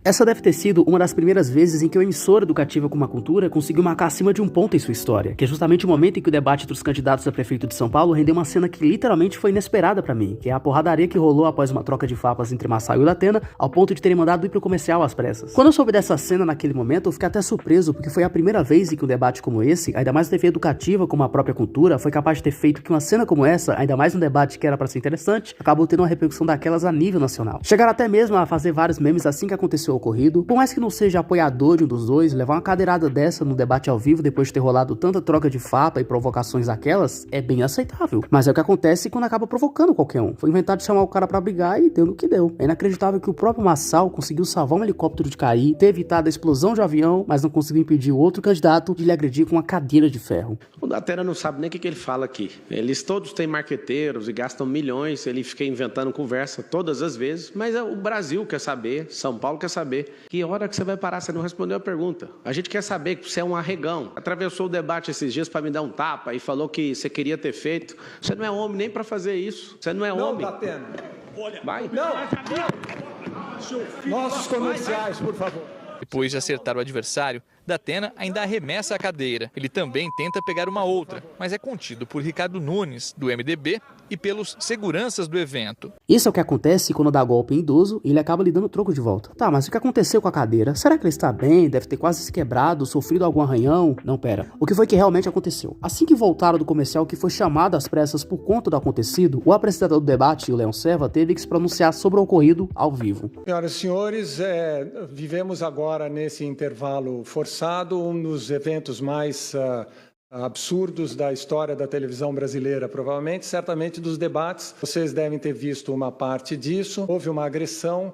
Essa deve ter sido uma das primeiras vezes em que uma emissora educativa como a Cultura conseguiu marcar acima de um ponto em sua história, que é justamente o momento em que o debate entre os candidatos a prefeito de São Paulo rendeu uma cena que literalmente foi inesperada pra mim, que é a porradaria que rolou após uma troca de farpas entre Marçal e o Datena, ao ponto de terem mandado ir pro comercial às pressas. Quando eu soube dessa cena naquele momento, eu fiquei até surpreso, porque foi a primeira vez em que um debate como esse, ainda mais TV educativa como a própria Cultura, foi capaz de ter feito que uma cena como essa, ainda mais um debate que era pra ser interessante, acabou tendo uma repercussão daquelas a nível nacional. Chegaram até mesmo a fazer vários memes assim que aconteceu o ocorrido. Por mais que não seja apoiador de um dos dois, levar uma cadeirada dessa no debate ao vivo depois de ter rolado tanta troca de farpa e provocações daquelas é bem aceitável. Mas é o que acontece quando acaba provocando qualquer um. Foi inventado de chamar o cara pra brigar e deu no que deu. É inacreditável que o próprio Marçal conseguiu salvar um helicóptero de cair, ter evitado a explosão de um avião, mas não conseguiu impedir o outro candidato de lhe agredir com uma cadeira de ferro. O Datena não sabe nem o que ele fala aqui. Eles todos têm marqueteiros e gastam milhões, ele fica inventando conversa todas as vezes, mas o Brasil quer saber, São Paulo quer saber, que hora que você vai parar, você não respondeu a pergunta. A gente quer saber que você é um arregão. Atravessou o debate esses dias para me dar um tapa e falou que você queria ter feito. Você não é homem nem para fazer isso. Você não é homem. Não, Datena. Vai. Não. Nossos comerciais, por favor. Depois de acertar o adversário, Datena ainda arremessa a cadeira. Ele também tenta pegar uma outra, mas é contido por Ricardo Nunes, do MDB, e pelos seguranças do evento. Isso é o que acontece quando dá golpe em idoso e ele acaba lhe dando troco de volta. Tá, mas o que aconteceu com a cadeira? Será que ele está bem? Deve ter quase se quebrado, sofrido algum arranhão? Não, pera. O que foi que realmente aconteceu? Assim que voltaram do comercial que foi chamado às pressas por conta do acontecido, o apresentador do debate, o Leão Serva, teve que se pronunciar sobre o ocorrido ao vivo. Senhoras e senhores, vivemos agora nesse intervalo forçado, um dos eventos mais absurdos da história da televisão brasileira, provavelmente, certamente dos debates. Vocês devem ter visto uma parte disso. Houve uma agressão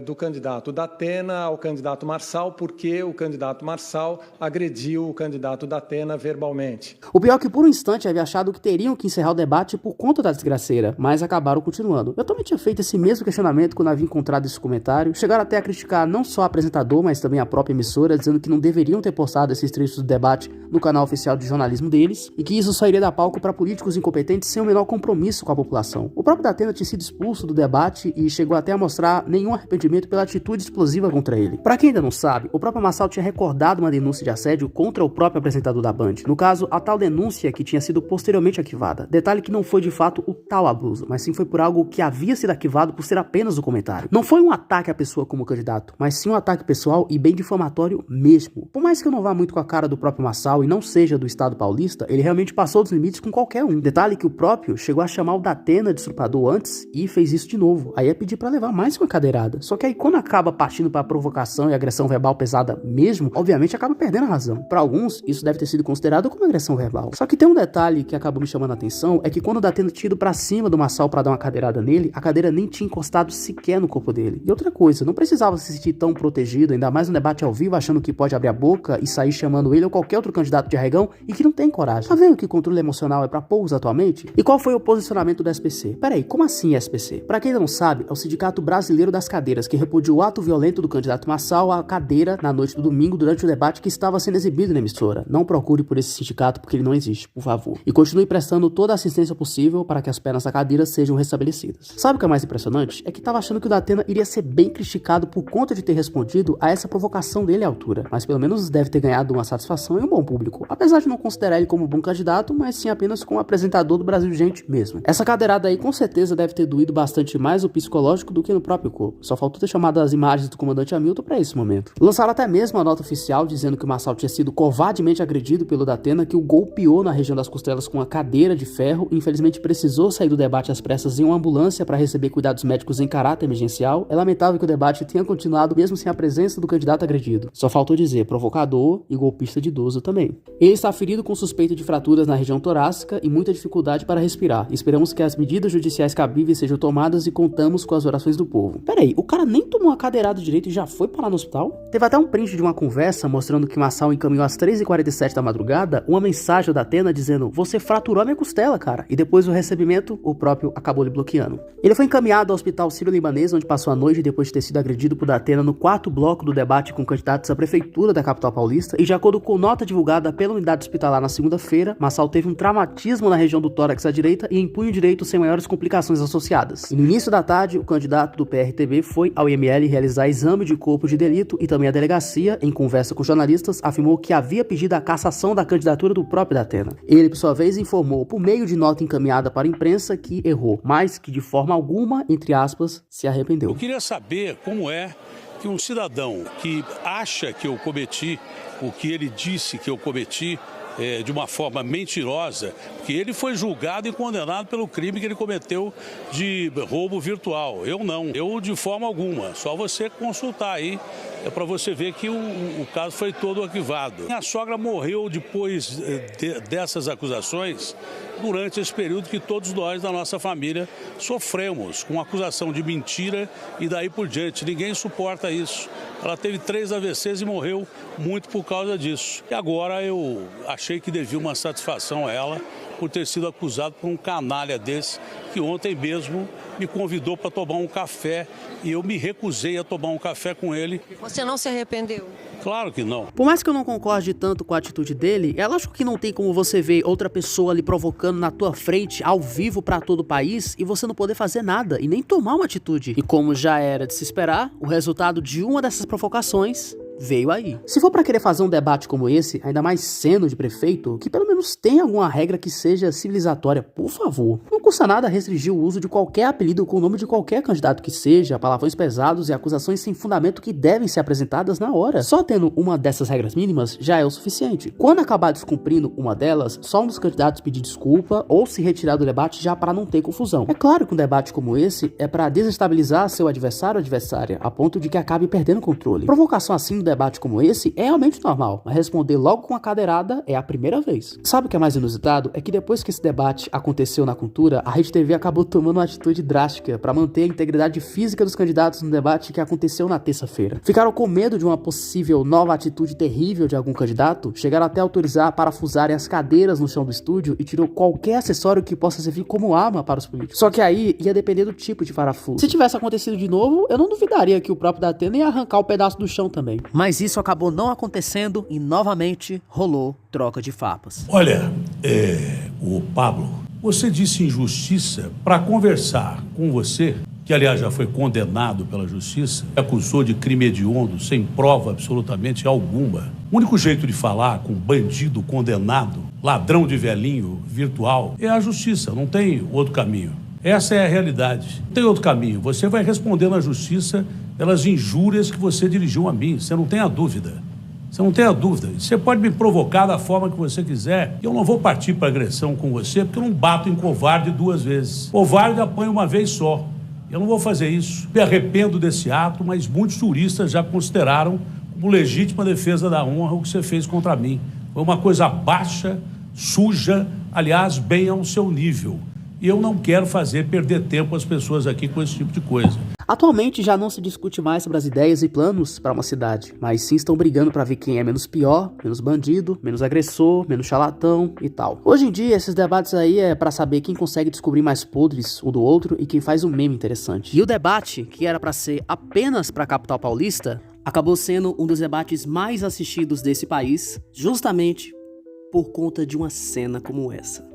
do candidato Datena ao candidato Marçal, porque o candidato Marçal agrediu o candidato Datena verbalmente. O pior é que por um instante havia achado que teriam que encerrar o debate por conta da desgraceira, mas acabaram continuando. Eu também tinha feito esse mesmo questionamento quando havia encontrado esse comentário. Chegaram até a criticar não só o apresentador, mas também a própria emissora, dizendo que não deveriam ter postado esses trechos do debate no canal oficial de jornalismo deles, e que isso só iria dar palco para políticos incompetentes sem o menor compromisso com a população. O próprio Datena tinha sido expulso do debate e chegou até a mostrar nenhum arrependimento pela atitude explosiva contra ele. Para quem ainda não sabe, o próprio Marçal tinha recordado uma denúncia de assédio contra o próprio apresentador da Band. No caso, a tal denúncia que tinha sido posteriormente arquivada. Detalhe que não foi de fato o tal abuso, mas sim foi por algo que havia sido arquivado por ser apenas o comentário. Não foi um ataque à pessoa como candidato, mas sim um ataque pessoal e bem difamatório mesmo. Por mais que eu não vá muito com a cara do próprio Marçal e não seja do estado paulista, ele realmente passou dos limites com qualquer um. Detalhe que o próprio chegou a chamar o Datena de estrupador antes e fez isso de novo. Aí é pedir pra levar mais uma cadeirada. Só que aí quando acaba partindo pra provocação e agressão verbal pesada mesmo, obviamente acaba perdendo a razão. Pra alguns, isso deve ter sido considerado como agressão verbal. Só que tem um detalhe que acabou me chamando a atenção, é que quando o Datena tinha ido pra cima do Marçal pra dar uma cadeirada nele, a cadeira nem tinha encostado sequer no corpo dele. E outra coisa, não precisava se sentir tão protegido, ainda mais no debate ao vivo, achando que pode abrir a boca e sair chamando ele ou qualquer outro candidato de arregão e que não tem coragem. Tá vendo que controle emocional é pra poucos atualmente? E qual foi o posicionamento do SPC? Peraí, como assim SPC? Pra quem ainda não sabe, é o Sindicato Brasileiro das Cadeiras, que repudiou o ato violento do candidato Marçal à cadeira na noite do domingo durante o debate que estava sendo exibido na emissora. Não procure por esse sindicato porque ele não existe, por favor. E continue prestando toda a assistência possível para que as pernas da cadeira sejam restabelecidas. Sabe o que é mais impressionante? É que tava achando que o Datena iria ser bem criticado por conta de ter respondido a essa provocação dele à altura. Mas pelo menos deve ter ganhado uma satisfação e um bom público. Apesar de não considerar ele como um bom candidato, mas sim apenas como apresentador do Brasil Gente mesmo. Essa cadeirada aí com certeza deve ter doído bastante mais o psicológico do que no próprio corpo. Só faltou ter chamado as imagens do comandante Hamilton para esse momento. Lançaram até mesmo a nota oficial dizendo que o Marçal tinha sido covardemente agredido pelo Datena, que o golpeou na região das costelas com uma cadeira de ferro e infelizmente precisou sair do debate às pressas em uma ambulância para receber cuidados médicos em caráter emergencial. É lamentável que o debate tenha continuado mesmo sem a presença do candidato agredido. Só faltou dizer provocador e golpista de idoso também. Ele está ferido com suspeita de fraturas na região torácica e muita dificuldade para respirar. Esperamos que as medidas judiciais cabíveis sejam tomadas e contamos com as orações do povo. Peraí, o cara nem tomou a cadeirada direito e já foi parar no hospital? Teve até um print de uma conversa mostrando que Marçal encaminhou às 3h47 da madrugada uma mensagem da Datena dizendo: você fraturou a minha costela, cara. E depois do recebimento, o próprio acabou lhe bloqueando. Ele foi encaminhado ao hospital sírio-libanês, onde passou a noite depois de ter sido agredido por Datena no quarto bloco do debate com candidatos à prefeitura da capital paulista, e de acordo com nota divulgada pela unidade hospitalar hospitalar na segunda-feira, Massal teve um traumatismo na região do tórax à direita e em punho direito sem maiores complicações associadas. E no início da tarde, o candidato do PRTB foi ao IML realizar exame de corpo de delito e também a delegacia, em conversa com jornalistas, afirmou que havia pedido a cassação da candidatura do próprio Datena. Ele, por sua vez, informou por meio de nota encaminhada para a imprensa que errou, mas que de forma alguma, entre aspas, se arrependeu. Eu queria saber como é que um cidadão que acha que eu cometi o que ele disse que eu cometi de uma forma mentirosa, que ele foi julgado e condenado pelo crime que ele cometeu de roubo virtual. Eu não, eu de forma alguma, só você consultar aí, para você ver que o caso foi todo arquivado. Minha sogra morreu depois dessas acusações, durante esse período que todos nós da nossa família sofremos, com acusação de mentira e daí por diante. Ninguém suporta isso. Ela teve 3 AVCs e morreu muito por causa disso. E agora eu achei que devia uma satisfação a ela por ter sido acusado por um canalha desse, que ontem mesmo me convidou para tomar um café e eu me recusei a tomar um café com ele. Você não se arrependeu? Claro que não. Por mais que eu não concorde tanto com a atitude dele, é lógico que não tem como você ver outra pessoa ali provocando na tua frente, ao vivo pra todo o país, e você não poder fazer nada e nem tomar uma atitude. E como já era de se esperar, o resultado de uma dessas provocações veio aí. Se for pra querer fazer um debate como esse, ainda mais sendo de prefeito, que pelo menos tenha alguma regra que seja civilizatória, por favor. Não custa nada restringir o uso de qualquer apelido com o nome de qualquer candidato que seja, palavrões pesados e acusações sem fundamento que devem ser apresentadas na hora. Só tendo uma dessas regras mínimas já é o suficiente. Quando acabar descumprindo uma delas, só um dos candidatos pedir desculpa ou se retirar do debate já para não ter confusão. É claro que um debate como esse é para desestabilizar seu adversário ou adversária, a ponto de que acabe perdendo o controle. Provocação assim no debate como esse é realmente normal, mas responder logo com a cadeirada é a primeira vez. Sabe o que é mais inusitado? É que depois que esse debate aconteceu na Cultura, a Rede TV acabou tomando uma atitude drástica para manter a integridade física dos candidatos no debate que aconteceu na terça-feira. Ficaram com medo de uma possível nova atitude terrível de algum candidato, chegaram até a autorizar parafusarem as cadeiras no chão do estúdio e tirou qualquer acessório que possa servir como arma para os políticos. Só que aí ia depender do tipo de parafuso. Se tivesse acontecido de novo, eu não duvidaria que o próprio Datena ia arrancar o pedaço do chão também. Mas isso acabou não acontecendo e novamente rolou troca de farpas. Olha, o Pablo, você disse injustiça para conversar com você, que aliás já foi condenado pela justiça, acusou de crime hediondo sem prova absolutamente alguma. O único jeito de falar com bandido condenado, ladrão de velhinho virtual, é a justiça, não tem outro caminho. Essa é a realidade. Não tem outro caminho. Você vai responder na justiça pelas injúrias que você dirigiu a mim. Você não tem a dúvida. Você não tem a dúvida. Você pode me provocar da forma que você quiser. Eu não vou partir para agressão com você, porque eu não bato em covarde 2 vezes. Covarde apanha uma vez só. Eu não vou fazer isso. Me arrependo desse ato, mas muitos juristas já consideraram como legítima defesa da honra o que você fez contra mim. Foi uma coisa baixa, suja, aliás, bem ao seu nível. E eu não quero perder tempo às pessoas aqui com esse tipo de coisa. Atualmente já não se discute mais sobre as ideias e planos para uma cidade, mas sim estão brigando para ver quem é menos pior, menos bandido, menos agressor, menos charlatão e tal. Hoje em dia esses debates aí é para saber quem consegue descobrir mais podres um do outro e quem faz um meme interessante. E o debate, que era para ser apenas para a capital paulista, acabou sendo um dos debates mais assistidos desse país, justamente por conta de uma cena como essa.